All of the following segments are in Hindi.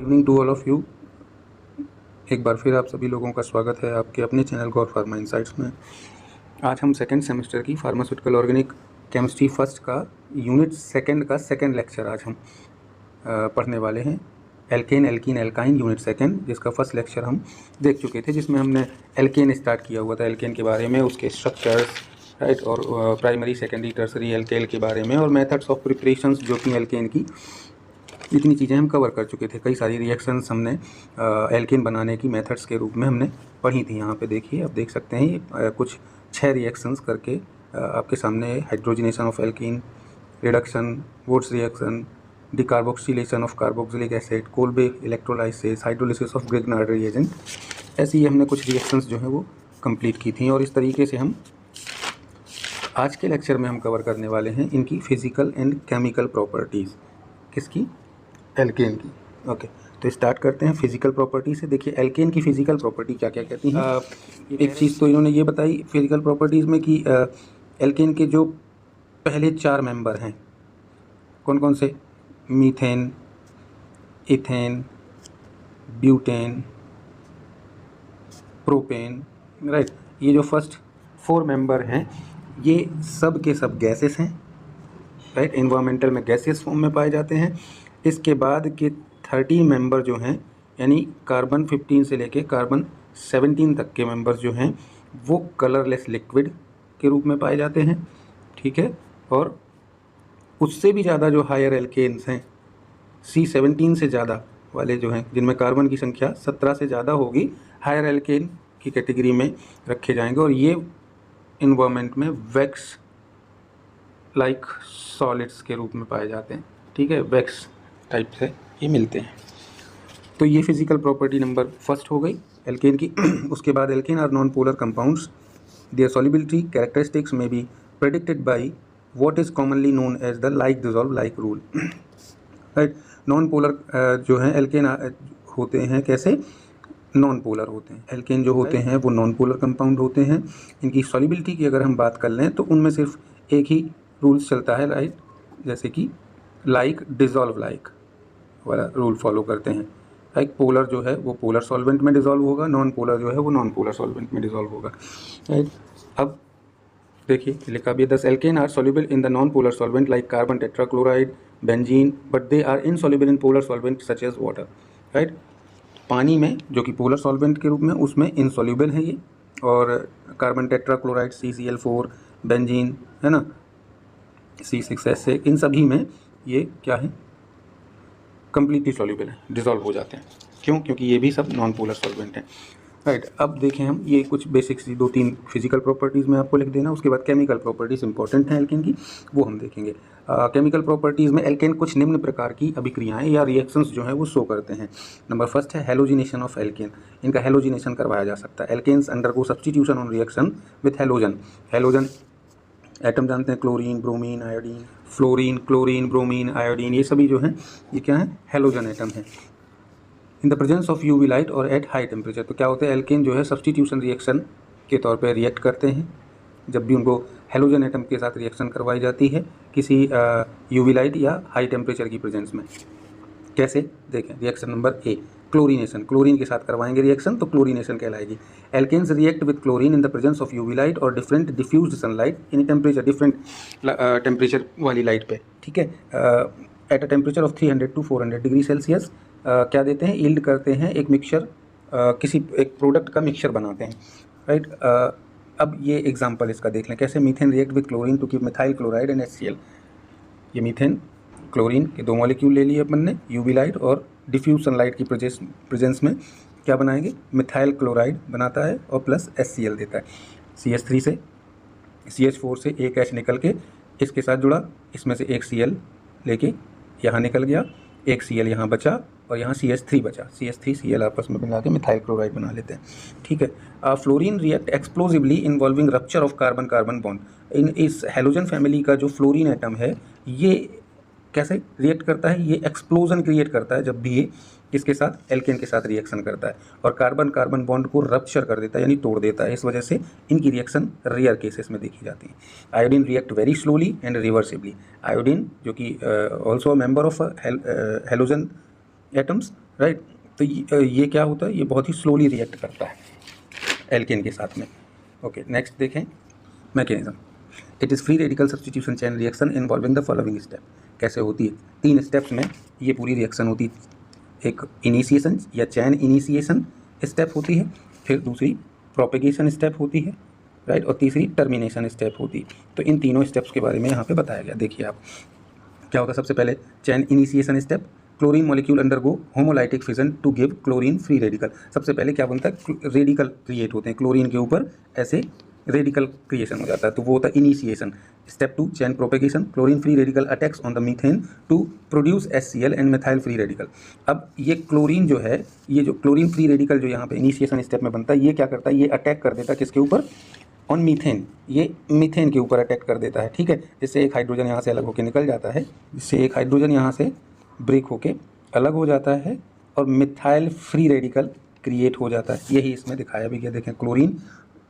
Evening to all of you. एक बार फिर आप सभी लोगों का स्वागत है आपके अपने चैनल गौर फार्मा इनसाइट्स में। आज हम सेकेंड सेमेस्टर की फार्मास्यूटिकल ऑर्गेनिक केमिस्ट्री फर्स्ट का यूनिट सेकेंड का सेकेंड लेक्चर आज हम पढ़ने वाले हैं। Alkane alkene alkyne unit second, जिसका फर्स्ट लेक्चर हम देख चुके थे, जिसमें हमने एल्केन स्टार्ट किया हुआ था, एल्केन के बारे में, उसके स्ट्रक्चर्स राइट, और प्राइमरी सेकेंडरी टर्सरी एल्केन के बारे में, और मेथड्स ऑफ प्रिपरेशंस जो कि एल्केन की, इतनी चीज़ें हम कवर कर चुके थे। कई सारी रिएक्शंस हमने एल्केन बनाने की मेथड्स के रूप में हमने पढ़ी थी। यहाँ पे देखिए, आप देख सकते हैं कुछ 6 रिएक्शंस करके आपके सामने, hydrogenation of alkene, reduction, Wurtz reaction, decarboxylation of carboxylic acid, Kolbe electrolysis, hydrolysis of Grignard reagent, ऐसी हमने कुछ रिएक्शंस जो हैं वो कंप्लीट की थी। और इस तरीके से हम आज के लेक्चर में हम कवर करने वाले हैं इनकी फिजिकल एंड केमिकल प्रॉपर्टीज़। किसकी? एल्केन की। ओके, तो स्टार्ट करते हैं फिजिकल प्रॉपर्टी से। देखिए, एल्केन की फिजिकल प्रॉपर्टी क्या क्या कहती हैं। एक चीज़ तो इन्होंने ये बताई फिजिकल प्रॉपर्टीज़ में कि एल्केन के जो पहले 4 मेंबर हैं, कौन कौन से? Methane, ethane, butane, propane, right. ये जो फर्स्ट 4 मेंबर हैं, ये सब के सब गैसेस हैं, राइट। एनवायरमेंटल में गैसेस फॉर्म में पाए जाते हैं। इसके बाद के 13 मेंबर जो हैं, यानी कार्बन 15 से लेके कार्बन 17 तक के मेंबर्स जो हैं, वो कलरलेस लिक्विड के रूप में पाए जाते हैं, ठीक है। और उससे भी ज़्यादा जो हायर एल्केन्स हैं, C17 से ज़्यादा वाले जो हैं, जिनमें कार्बन की संख्या 17 से ज़्यादा होगी, हायर एल्केन की कैटेगरी में रखे जाएंगे। और ये इन्वायरमेंट में वैक्स लाइक सॉलिड्स के रूप में पाए जाते हैं, ठीक है। वैक्स टाइप से ये मिलते हैं। तो ये फिजिकल प्रॉपर्टी नंबर फर्स्ट हो गई एल्केन की। उसके बाद alkane are non polar compounds, their solubility characteristics में be predicted by what is commonly known as the like dissolve like rule, right. Non polar जो हैं एल्केन होते हैं, कैसे? नॉन पोलर होते हैं। एल्केन जो होते हैं वो नॉन पोलर कंपाउंड होते हैं। इनकी सॉल्युबिलिटी की अगर हम बात कर लें तो उनमें सिर्फ एक ही रूल्स चलता है, राइट, जैसे कि लाइक डिजॉल्व लाइक वाला रूल फॉलो करते हैं। लाइक पोलर जो है वो पोलर सॉल्वेंट में डिजॉल्व होगा, नॉन पोलर जो है वो नॉन पोलर सॉल्वेंट में डिजॉल्व होगा, राइट। अब देखिए, लिखा भी है, thus alkane are soluble in the non polar solvent like carbon tetrachloride, benzene, but they are insoluble in polar solvent such as water, right. पानी में जो कि पोलर सॉल्वेंट के रूप में, उसमें इनसॉल्युबल है ये। और कार्बन टेट्राक्लोराइड CCl4, बेंजीन, है ना, C6H6, इन सभी में ये क्या है? कंप्लीटली सॉल्युबल है, डिसॉल्व हो जाते हैं। क्यों? क्योंकि ये भी सब नॉन पोलर सॉल्वेंट हैं, राइट। अब देखें हम, ये कुछ बेसिक्स 2-3 फिजिकल प्रॉपर्टीज़ में आपको लिख देना। उसके बाद केमिकल प्रॉपर्टीज़ इंपॉर्टेंट हैं एल्केन की, वो हम देखेंगे। केमिकल प्रॉपर्टीज़ में एल्केन कुछ निम्न प्रकार की अभिक्रियाएं या रिएक्शंस जो हैं वो शो करते हैं। नंबर फर्स्ट है हेलोजिनेशन ऑफ एल्केन। इनका हेलोजिनेशन करवाया जा सकता है। Alkanes undergo substitution on reaction with halogen. Halogen atom जानते हैं, chlorine, bromine, iodine, fluorine, chlorine, bromine, iodine, ये सभी जो हैं ये क्या है? हेलोजन एटम है। इन the presence of UV light और एट हाई टेम्परेचर। तो क्या होता है, एल्केन जो है सब्स्टिट्यूशन रिएक्शन के तौर पे रिएक्ट करते हैं जब भी उनको हेलोजन एटम के साथ रिएक्शन करवाई जाती है किसी यूवी लाइट या हाई टेम्परेचर की प्रेजेंस में। कैसे? देखें, reaction number A, chlorination. Chlorine के साथ करवाएंगे रिएक्शन तो क्लोरीनेशन कहलाएगी। Alkanes react with chlorine in the presence of UV light और different diffused sunlight in temperature, different temperature वाली लाइट पे, ठीक है। At a temperature of 300 to 400 degree Celsius क्या देते हैं? यील्ड करते हैं एक मिक्सचर, किसी एक प्रोडक्ट का मिक्सचर बनाते हैं, राइट। अब ये एग्जांपल इसका देख लें, कैसे? Methane react with chlorine to give methyl chloride and HCl। ये मीथेन क्लोरीन के 2 मॉलिक्यूल ले लिए अपन ने, यूवी लाइट और डिफ्यूज सनलाइट की प्रेजेंस में क्या बनाएंगे? मिथाइल क्लोराइड बनाता है और प्लस HCl देता है। CH3 से, CH4 से एक H निकल के इसके साथ जुड़ा, इसमें से एक Cl लेके यहाँ निकल गया, एक Cl यहाँ बचा और यहाँ CH3 बचा। CH3Cl आपस में मिला के मिथाइल क्लोराइड बना लेते हैं, ठीक है। Fluorine react explosively involving rupture of carbon carbon bond. इन इस हेलोजन फैमिली का जो फ्लोरीन एटम है, ये कैसे रिएक्ट करता है? ये एक्सप्लोजन क्रिएट करता है जब भी ये इसके साथ एल्केन के साथ रिएक्शन करता है, और कार्बन कार्बन बॉन्ड को रप्चर कर देता है, यानी तोड़ देता है। इस वजह से इनकी रिएक्शन रेयर केसेस में देखी जाती है। Iodine react very slowly and reversibly. Iodine जो कि also member of halogen atoms, right. तो ये क्या होता है, ये बहुत ही स्लोली रिएक्ट करता है एल्केन के साथ में। ओके, नेक्स्ट देखें mechanism. It is free radical substitution chain reaction involving the following step. कैसे होती है, 3 स्टेप्स में ये पूरी रिएक्शन होती है। एक इनिशिएशन या चैन इनिशिएशन स्टेप होती है, फिर दूसरी प्रोपेगेशन स्टेप होती है, राइट, और तीसरी टर्मिनेशन स्टेप होती है। तो इन तीनों स्टेप्स के बारे में यहाँ पे बताया गया। देखिए आप क्या होता है। सबसे पहले chain initiation step, chlorine molecule undergo homolytic fission to give chlorine free radical. सबसे पहले क्या बनता है, रेडिकल क्रिएट होते हैं क्लोरीन के ऊपर, ऐसे रेडिकल क्रिएशन हो जाता है, तो वो होता है initiation. Step 2 chain propagation, chlorine free radical attacks on the methane to produce HCl and methyl free radical. अब ये क्लोरीन जो है, ये जो क्लोरीन फ्री रेडिकल जो यहाँ पे इनिशिएशन स्टेप में बनता है, ये क्या करता है, ये अटैक कर देता है किसके ऊपर, ऑन मीथेन, ये मीथेन के ऊपर अटैक कर देता है, ठीक है। जिससे एक हाइड्रोजन यहाँ से अलग होकर निकल जाता है, जिससे एक हाइड्रोजन यहाँ से ब्रेक होके अलग हो जाता है और मिथाइल फ्री रेडिकल क्रिएट हो जाता है। यही इसमें दिखाया भी गया। देखें क्लोरीन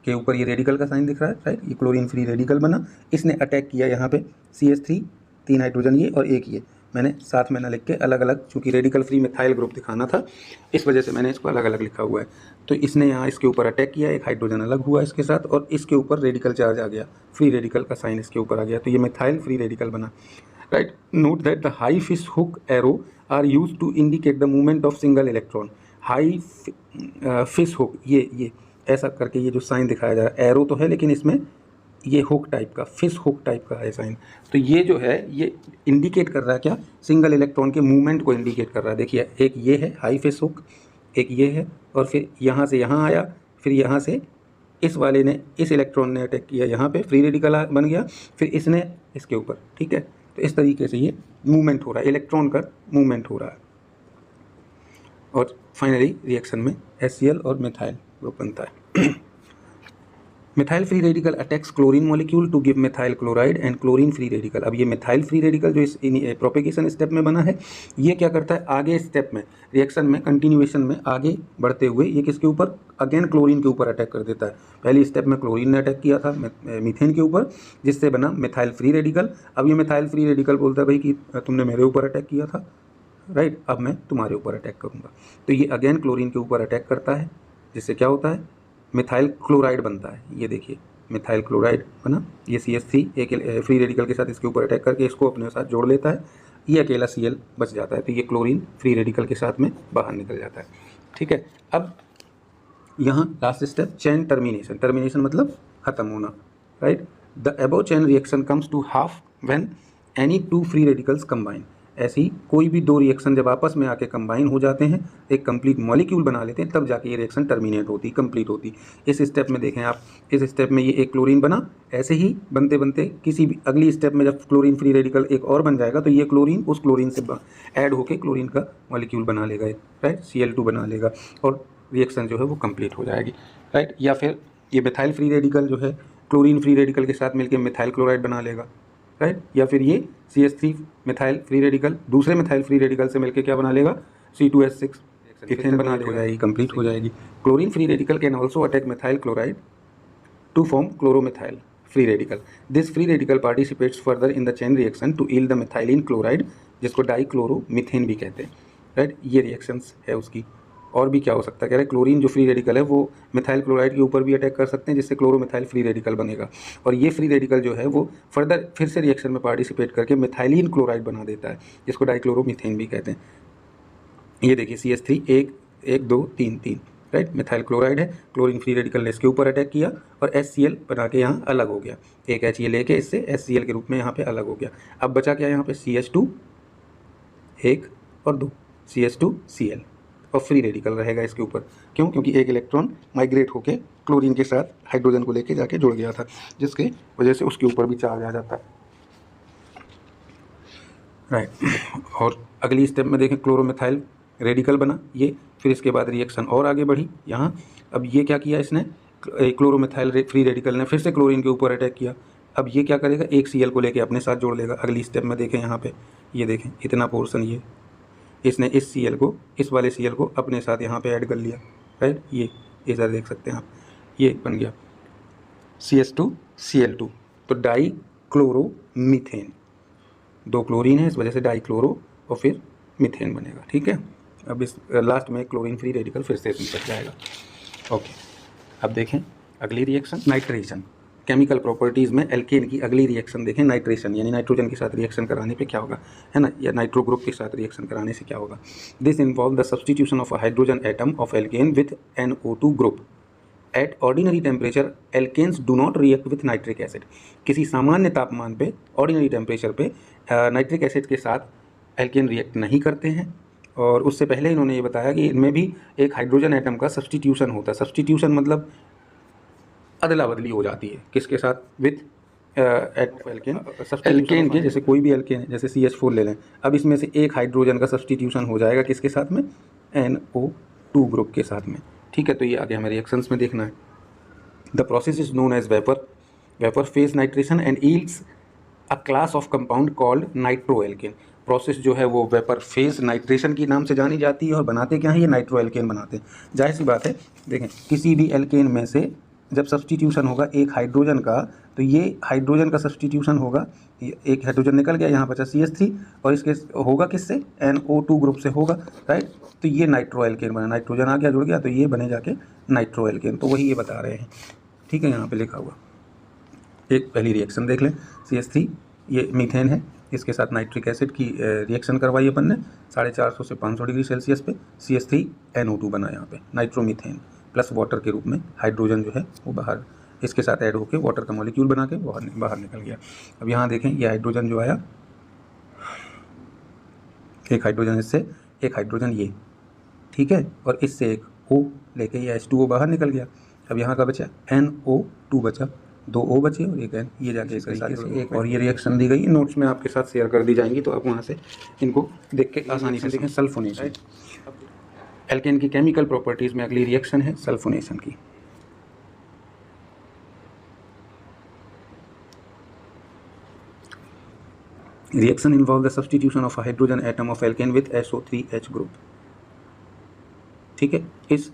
के ऊपर ये रेडिकल का साइन दिख रहा है, राइट, ये क्लोरीन फ्री रेडिकल बना, इसने अटैक किया यहाँ पे CH3, 3 हाइड्रोजन ये और एक ये, मैंने साथ में ना लिख के अलग अलग, चूँकि रेडिकल फ्री मिथाइल ग्रुप दिखाना था इस वजह से मैंने इसको अलग अलग लिखा हुआ है। तो इसने यहाँ इसके ऊपर अटैक किया, एक हाइड्रोजन अलग हुआ इसके साथ और इसके ऊपर रेडिकल चार्ज आ गया, फ्री रेडिकल का साइन इसके ऊपर आ गया, तो ये मिथाइल फ्री रेडिकल बना, right. Note that the high fish hook arrow are used to indicate the movement of single electron. High fish hook, ये ऐसा करके ये जो साइन दिखाया जा रहा है, एरो तो है लेकिन इसमें ये हुक टाइप का, फिश हुक टाइप का है साइन। तो ये जो है ये इंडिकेट कर रहा है क्या, सिंगल इलेक्ट्रॉन के मूवमेंट को इंडिकेट कर रहा है। देखिए एक ये है हाई फिश हुक, एक ये है, और फिर यहाँ से यहाँ आया, फिर यहाँ से इस वाले ने, इस इलेक्ट्रॉन ने अटैक किया यहाँ पे, फ्री रेडिकल बन गया, फिर इसने इसके ऊपर, ठीक है। तो इस तरीके से ये मूवमेंट हो रहा है, इलेक्ट्रॉन का मूवमेंट हो रहा है। और फाइनली रिएक्शन में HCl और मिथाइल ग्रुप बनता है। Methyl free radical attacks chlorine molecule to give methyl chloride and chlorine free radical. अब ये मिथाइल फ्री रेडिकल जो इस प्रोपेगेशन स्टेप में बना है, ये क्या करता है, आगे स्टेप में रिएक्शन में कंटिन्यूएशन में आगे बढ़ते हुए ये किसके ऊपर, अगेन क्लोरीन के ऊपर अटैक कर देता है। पहली स्टेप में क्लोरीन ने अटैक किया था मीथेन के ऊपर, जिससे बना मिथाइल फ्री रेडिकल। अब ये मिथाइल फ्री रेडिकल बोलता है भाई कि तुमने मेरे ऊपर अटैक किया था, राइट, अब मैं तुम्हारे ऊपर अटैक करूँगा। तो ये अगेन क्लोरीन के ऊपर अटैक करता है, जिससे क्या होता है, मिथाइल क्लोराइड बनता है। ये देखिए मिथाइल क्लोराइड बना, ये CH3 एक फ्री रेडिकल के साथ इसके ऊपर अटैक करके इसको अपने साथ जोड़ लेता है, ये अकेला Cl बच जाता है, तो ये क्लोरीन फ्री रेडिकल के साथ में बाहर निकल जाता है, ठीक है। अब यहाँ last step chain termination. Termination मतलब ख़त्म होना, right. The above chain reaction comes to हाफ when any 2 free radicals combine. ऐसी कोई भी 2 रिएक्शन जब आपस में आके कंबाइन हो जाते हैं, एक कंप्लीट मॉलिक्यूल बना लेते हैं, तब जाके ये रिएक्शन टर्मिनेट होती, कंप्लीट होती। इस स्टेप में देखें आप, इस स्टेप में ये एक क्लोरीन बना, ऐसे ही बनते बनते किसी भी अगली स्टेप में जब क्लोरीन फ्री रेडिकल एक और बन जाएगा, तो ये क्लोरीन उस क्लोरीन से ऐड होकर क्लोरीन का मॉलिक्यूल बना लेगा, राइट, Cl2 बना लेगा, और रिएक्शन जो है वो कंप्लीट हो जाएगी, राइट। या फिर ये मिथाइल फ्री रेडिकल जो है क्लोरीन फ्री रेडिकल के साथ मिलकर मिथाइल क्लोराइड बना लेगा, राइट। या फिर ये CH3 मिथाइल फ्री रेडिकल दूसरे मिथाइल फ्री रेडिकल से मिलकर क्या बना लेगा, C2H6 इथेन बना लेगा, हो जाएगी, कंप्लीट हो जाएगी। Chlorine free radical can also attack methyl chloride to form chloromethyl free radical. This free radical participates further in the chain reaction to yield the methylene chloride, जिसको डाइक्लोरोमीथेन भी कहते हैं, राइट। ये रिएक्शंस है उसकी। और भी क्या हो सकता है, कह रहे हैं क्लोरीन जो फ्री रेडिकल है वो मिथाइल क्लोराइड के ऊपर भी अटैक कर सकते हैं, जिससे क्लोरोमिथाइल फ्री रेडिकल बनेगा, और ये फ्री रेडिकल जो है वो फर्दर फिर से रिएक्शन में पार्टिसिपेट करके मिथाइलिन क्लोराइड बना देता है, जिसको डाइक्लोरोमीथेन भी कहते हैं। ये देखिए CH3 1 2 3 3, राइट, मिथाइल क्लोराइड है, क्लोरीन फ्री रेडिकल ने इसके ऊपर अटैक किया और HCl बना के यहाँ अलग हो गया, एक HCl लेके इससे HCl के रूप में यहाँ पे अलग हो गया। अब बचा क्या यहाँ पे, CH2 1 और 2, CH2Cl, और फ्री रेडिकल रहेगा इसके ऊपर। क्यों, क्योंकि एक इलेक्ट्रॉन माइग्रेट होके क्लोरीन के साथ हाइड्रोजन को लेके जाके जुड़ गया था, जिसके वजह से उसके ऊपर भी चार्ज आ जाता है, राइट। और अगली स्टेप में देखें क्लोरोमिथाइल रेडिकल बना ये, फिर इसके बाद रिएक्शन और आगे बढ़ी यहाँ। अब ये क्या किया इसने, क्लोरोमिथाइल फ्री रेडिकल ने फिर से क्लोरीन के ऊपर अटैक किया। अब ये क्या करेगा, एक Cl को लेके अपने साथ जोड़ लेगा। अगली स्टेप में देखें यहाँ पे, ये देखें इतना पोर्शन, ये इसने इस Cl को, इस वाले Cl को अपने साथ यहाँ पे ऐड कर लिया, राइट। ये इधर देख सकते हैं आप, ये बन गया CH2Cl2, तो डाई क्लोरोमीथेन, 2 क्लोरीन है इस वजह से डाई क्लोरो और फिर मीथेन बनेगा, ठीक है। अब इस लास्ट में क्लोरीन फ्री रेडिकल फिर से निकल जाएगा। ओके, अब देखें अगली रिएक्शन नाइट्रेशन। केमिकल प्रॉपर्टीज़ में एल्केन की अगली रिएक्शन देखें नाइट्रेशन, यानी नाइट्रोजन के साथ रिएक्शन कराने पे क्या होगा, है ना, या नाइट्रो ग्रुप के साथ रिएक्शन कराने से क्या होगा। This involve the substitution of a hydrogen atom of alkane with NO2 group at ordinary temperature. Alkanes do not react with nitric acid. किसी सामान्य तापमान पे, ऑर्डिनरी टेम्परेचर पे नाइट्रिक एसिड के साथ एल्केन रिएक्ट नहीं करते हैं। और उससे पहले इन्होंने ये बताया कि इनमें भी एक हाइड्रोजन एटम का सब्सटीट्यूशन होता है। सब्सटीट्यूशन मतलब अदला बदली हो जाती है, किसके साथ, विथ एल्केन। एल्केन के जैसे कोई भी एल्केन है, जैसे CH4 ले लें, अब इसमें से एक हाइड्रोजन का सब्सटीट्यूशन हो जाएगा किसके साथ में, NO2 ग्रुप के साथ में। ठीक है, तो ये आगे हमें रिएक्शंस में देखना है। The process is known as vapour phase nitration and yields a class of compound called nitro alkane. Process जो है वो वेपर फेज नाइट्रेशन के नाम से जानी जाती है, और बनाते क्या है, ये नाइट्रो एल्केन बनाते हैं। जाहिर सी बात है, देखें किसी भी एल्केन में से जब सब्सटीट्यूशन होगा एक हाइड्रोजन का, तो ये हाइड्रोजन का सब्सटीट्यूशन होगा, एक हाइड्रोजन निकल गया, यहाँ बचा CH3, और इसके होगा किससे, NO2 ग्रुप से होगा, राइट। तो ये नाइट्रो एल्केन बना, नाइट्रोजन आ गया जुड़ गया, तो ये बने जाके नाइट्रो एल्केन। तो वही ये बता रहे हैं, ठीक है, यहाँ पे लिखा हुआ। एक पहली रिएक्शन देख लें, CH3 ये मीथेन है, इसके साथ नाइट्रिक एसिड की रिएक्शन करवाई अपन ने 450 से 500 डिग्री सेल्सियस पे, CH3NO2 बना यहाँ पे, नाइट्रोमीथेन प्लस वाटर के रूप में। हाइड्रोजन जो है वो बाहर इसके साथ ऐड होकर वाटर का मॉलिक्यूल बना के बाहर निकल गया। अब यहाँ देखें, ये हाइड्रोजन जो आया, एक हाइड्रोजन इससे, एक हाइड्रोजन ये, ठीक है, और इससे एक O लेके ये H2O बाहर निकल गया। अब यहाँ का बचा NO2 बचा, 2 O बचे और एक N, ये जाके इसके साथ एक, और ये रिएक्शन दी गई नोट्स में आपके साथ शेयर कर दी जाएंगी, तो आप वहाँ से इनको देख के आसानी से देखें। सल्फोनेशन, एल्केन की केमिकल प्रॉपर्टीज़ में अगली रिएक्शन है सल्फोनेशन की। Reaction involve the substitution of a hydrogen atom of alkane with SO3H group. ठीक है, इस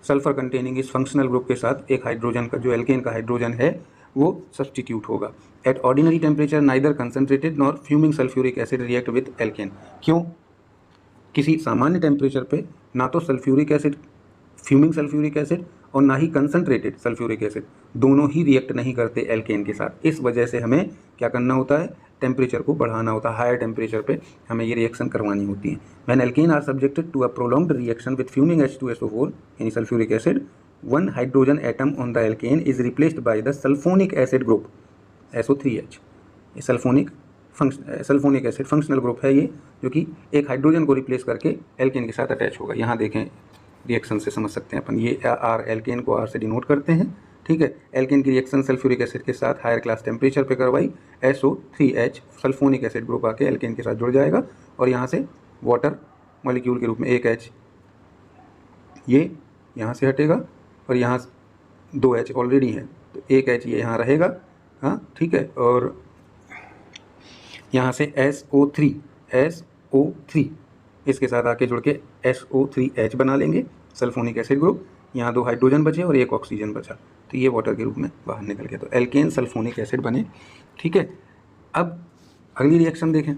सल्फर कंटेनिंग इस फंक्शनल ग्रुप के साथ एक हाइड्रोजन का, जो एल्केन का हाइड्रोजन है, वो सब्सटीट्यूट होगा। At ordinary temperature neither concentrated nor fuming sulphuric acid react with alkane. क्यों, किसी सामान्य टेम्परेचर पे ना तो sulphuric acid, fuming sulphuric acid, और ना ही कंसनट्रेटेड सल्फ्यूरिक एसिड, दोनों ही रिएक्ट नहीं करते एल्केन के साथ। इस वजह से हमें क्या करना होता है, टेम्परेचर को बढ़ाना होता है, हायर टेम्परेचर पे हमें ये रिएक्शन करवानी होती है। When alkane are subjected to a prolonged reaction with fuming H2SO4 यानी sulphuric acid, one hydrogen atom on the alkane is replaced by the sulphonic acid group SO3H। Sulphonic acid functional group है ये, जो कि एक हाइड्रोजन को रिप्लेस करके एल्केन के साथ अटैच होगा। यहाँ देखें रिएक्शन से समझ सकते हैं अपन, ये R, एल्केन को R से डिनोट करते हैं, ठीक है। एल्केन की रिएक्शन सल्फ्यूरिक एसिड के साथ हायर क्लास टेम्परेचर पे करवाई, SO3H सल्फोनिक एसिड ग्रुप आके एल्केन के साथ जुड़ जाएगा, और यहाँ से वाटर मॉलिक्यूल के रूप में एक H ये यहाँ से हटेगा, और यहाँ 2 H ऑलरेडी है, तो एक H ये यहाँ रहेगा, हाँ ठीक है, और यहाँ से SO3 इसके साथ आके जुड़ के SO3H बना लेंगे, सल्फोनिक एसिड ग्रुप। यहाँ 2 हाइड्रोजन बचे और एक ऑक्सीजन बचा, तो ये वाटर के रूप में बाहर निकल गया, तो एल्केन सल्फोनिक एसिड बने, ठीक है। अब अगली रिएक्शन देखें,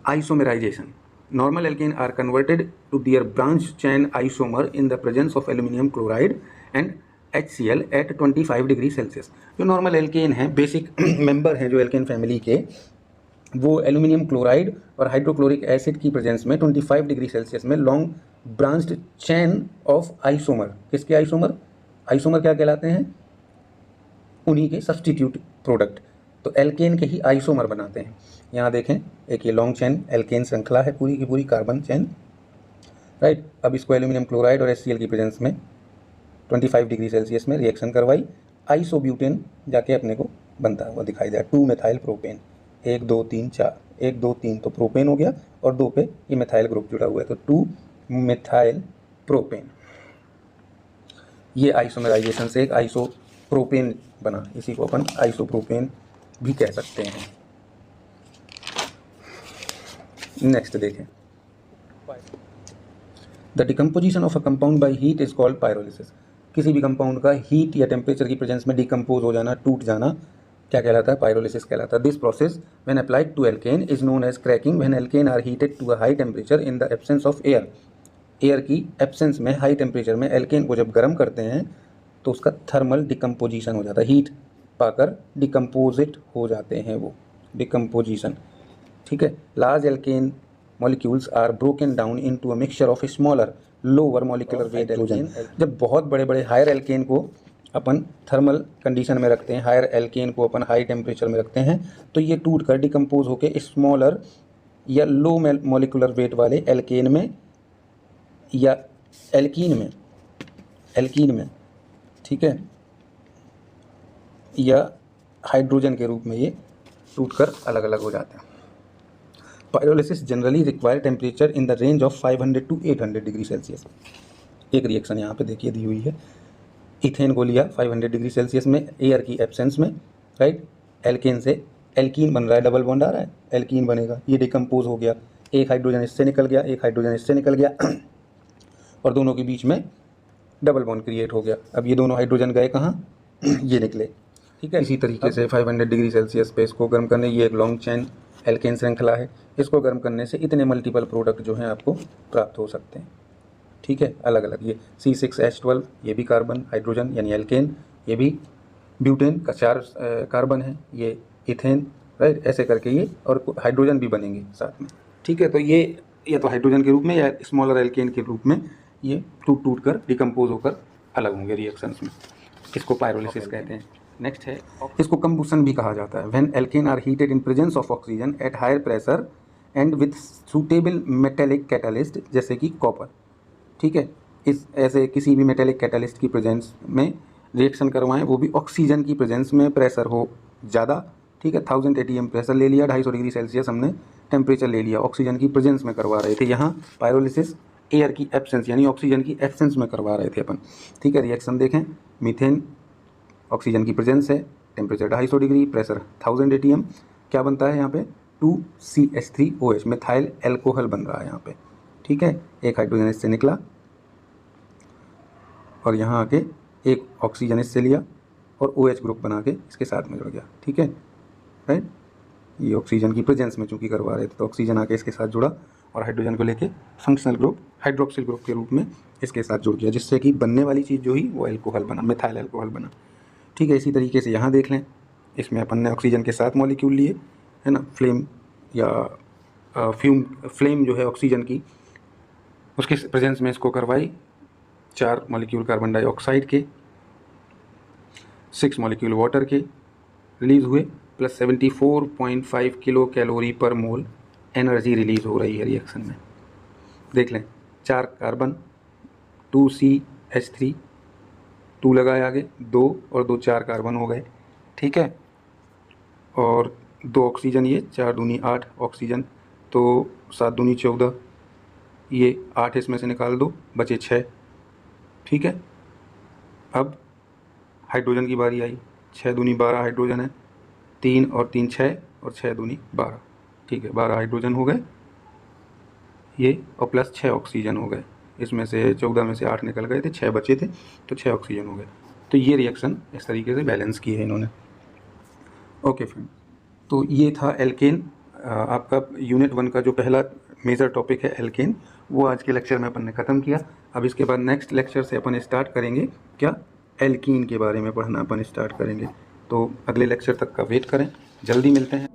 isomerisation. Normal alkane are converted to their branch chain isomer in the presence of aluminium chloride and HCl at 25 degree Celsius. जो नॉर्मल एल्केन है, बेसिक मेंबर हैं जो एल्केन फैमिली के, वो एल्यूमिनियम क्लोराइड और हाइड्रोक्लोरिक एसिड की प्रेजेंस में 25 डिग्री सेल्सियस में long branched chain of isomer, किसके आइसोमर, आइसोमर क्या कहलाते हैं, उन्हीं के सब्सटीट्यूट प्रोडक्ट, तो एल्केन के ही आइसोमर बनाते हैं। यहाँ देखें, एक ये लॉन्ग चैन एल्केन श्रृंखला है, पूरी की पूरी कार्बन चैन, राइट। अब इसको एल्यूमिनियम क्लोराइड और HCl की प्रेजेंस में 25 डिग्री सेल्सियस में रिएक्शन करवाई, आइसोब्यूटेन जाके अपने को बनता हुआ दिखाई दिया, 2 मेथाइल प्रोपेन, 1 2 3 4, 1 2 3 तो प्रोपेन हो गया, और 2 पे ये मेथाइल ग्रुप जुड़ा हुआ है, तो 2 मेथाइल प्रोपेन। ये आइसोमेराइजेशन से एक आइसोप्रोपेन बना, इसी को अपन आइसोप्रोपेन भी कह सकते हैं। नेक्स्ट देखें, the decomposition of a compound by heat is called pyrolysis. किसी भी कंपाउंड का हीट या टेम्परेचर की प्रेजेंस में डिकम्पोज हो जाना, टूट जाना, क्या कहलाता है, पायरोलिसिस कहलाता है। This process when applied to alkane is known as cracking when alkane are heated to a high temperature in the absence of air. Air की एब्सेंस में हाई टेम्परेचर में एल्केन को जब गर्म करते हैं तो उसका थर्मल डिकम्पोजिशन हो जाता है, हीट पाकर डिकम्पोजिट हो जाते हैं वो, डिकम्पोजिशन, ठीक है। Large alkane molecules are broken down into a mixture of smaller lower molecular weight alkane. जब बहुत बड़े बड़े हायर एल्केन को अपन थर्मल कंडीशन में रखते हैं, हायर एल्केन को अपन हाई टेम्परेचर में रखते हैं, तो ये टूट कर डिकम्पोज होकर स्मॉलर या लो मॉलिक्यूलर वेट वाले एल्केन में या एल्कीन में, ठीक है, या हाइड्रोजन के रूप में ये टूटकर अलग अलग हो जाते हैं। Pyrolysis generally require temperature in the range of 500 to 800 degree Celsius. एक रिएक्शन यहाँ पे देखिए दी हुई है, इथेन को लिया 500 डिग्री सेल्सियस में एयर की एब्सेंस में, राइट। एल्केन से एल्कीन बन रहा है, डबल बॉन्ड आ रहा है, एल्कीन बनेगा, ये डिकम्पोज हो गया, एक हाइड्रोजन इससे निकल गया, एक हाइड्रोजन इससे निकल गया और दोनों के बीच में डबल बॉन्ड क्रिएट हो गया। अब ये दोनों हाइड्रोजन गए कहाँ, ये निकले, ठीक है। इसी तरीके से 500 डिग्री सेल्सियस पे इसको गर्म करने, ये एक लॉन्ग चेन एल्केन श्रृंखला है, इसको गर्म करने से इतने मल्टीपल प्रोडक्ट जो हैं आपको प्राप्त हो सकते हैं, ठीक है, अलग अलग। ये C6H12 ये भी कार्बन हाइड्रोजन यानी एल्केन, ये भी ब्यूटेन का 4 कार्बन है, ये इथेन, राइट, ऐसे करके ये और हाइड्रोजन भी बनेंगे साथ में, ठीक है। तो ये या तो हाइड्रोजन के रूप में या स्मॉलर एल्केन के रूप में ये टूट कर डिकम्पोज होकर अलग होंगे रिएक्शंस में, इसको पायरोलिसिस कहते हैं। नेक्स्ट है, इसको कंबुशन भी कहा जाता है। When alkane are heated in presence of oxygen at higher pressure and with suitable metallic catalyst जैसे कि कॉपर, ठीक है। इस ऐसे किसी भी मेटेलिक कैटालिस्ट की प्रेजेंस में रिएक्शन करवाएं, वो भी ऑक्सीजन की प्रेजेंस में, प्रेशर हो ज़्यादा, ठीक है, 1000 atm प्रेशर ले लिया, 250 डिग्री सेल्सियस हमने टेम्परेचर ले लिया, ऑक्सीजन की प्रेजेंस में करवा रहे थे। यहाँ पायरोलिसिस एयर की एब्सेंस यानी ऑक्सीजन की एब्सेंस में करवा रहे थे अपन, ठीक है। रिएक्शन देखें, मीथेन ऑक्सीजन की प्रेजेंस है, टेम्परेचर 250 डिग्री, प्रेशर 1000 atm, क्या बनता है यहाँ पे 2CH3OH मिथाइल एल्कोहल बन रहा है यहाँ पे, ठीक है। एक हाइड्रोजन इससे निकला और यहाँ आके एक ऑक्सीजन इससे लिया और OH ग्रुप बना के इसके साथ में जुड़ गया, ठीक है, राइट। ये ऑक्सीजन की प्रेजेंस में चूँकि करवा रहे थे तो ऑक्सीजन आके इसके साथ जुड़ा और हाइड्रोजन को लेके फंक्शनल ग्रुप हाइड्रोक्सिल ग्रुप के रूप में इसके साथ जुड़ गया, जिससे कि बनने वाली चीज़ जो ही वो एल्कोहल बना, मिथाइल एल्कोहल बना, ठीक है। इसी तरीके से यहाँ देख लें, इसमें अपन ने ऑक्सीजन के 7 मॉलिक्यूल लिए, है ना, फ्लेम या फ्लेम जो है ऑक्सीजन की, उसके प्रेजेंस में इसको करवाई, 4 मॉलिक्यूल कार्बन डाइऑक्साइड के, 6 मॉलिक्यूल वाटर के रिलीज़ हुए, प्लस 74.5 किलो कैलोरी पर मोल एनर्जी रिलीज़ हो रही है रिएक्शन में। देख लें, 4 कार्बन, 2CH3, 2 लगाए आगे, 2 और 2 4 कार्बन हो गए, ठीक है, और 2 ऑक्सीजन, ये 4 दूनी 8 ऑक्सीजन, तो 7 दूनी 14, ये 8 इसमें से निकाल दो, बचे 6, ठीक है। अब हाइड्रोजन की बारी आई, 6 दूनी 12 हाइड्रोजन है, 3 और 3 6 और 6 दूनी 12, ठीक है, 12 हाइड्रोजन हो गए ये, और प्लस 6 ऑक्सीजन हो गए, इसमें से 14 में से 8 निकल गए थे, 6 बचे थे, तो 6 ऑक्सीजन हो गए। तो ये रिएक्शन इस तरीके से बैलेंस की है इन्होंने। ओके फ्रेंड, तो ये था एल्केन, आपका यूनिट 1 का जो पहला मेजर टॉपिक है एल्केन, वो आज के लेक्चर में अपन ने ख़त्म किया। अब इसके बाद नेक्स्ट लेक्चर से अपन स्टार्ट करेंगे क्या, एल्कीन के बारे में पढ़ना अपन स्टार्ट करेंगे। तो अगले लेक्चर तक का वेट करें, जल्दी मिलते हैं।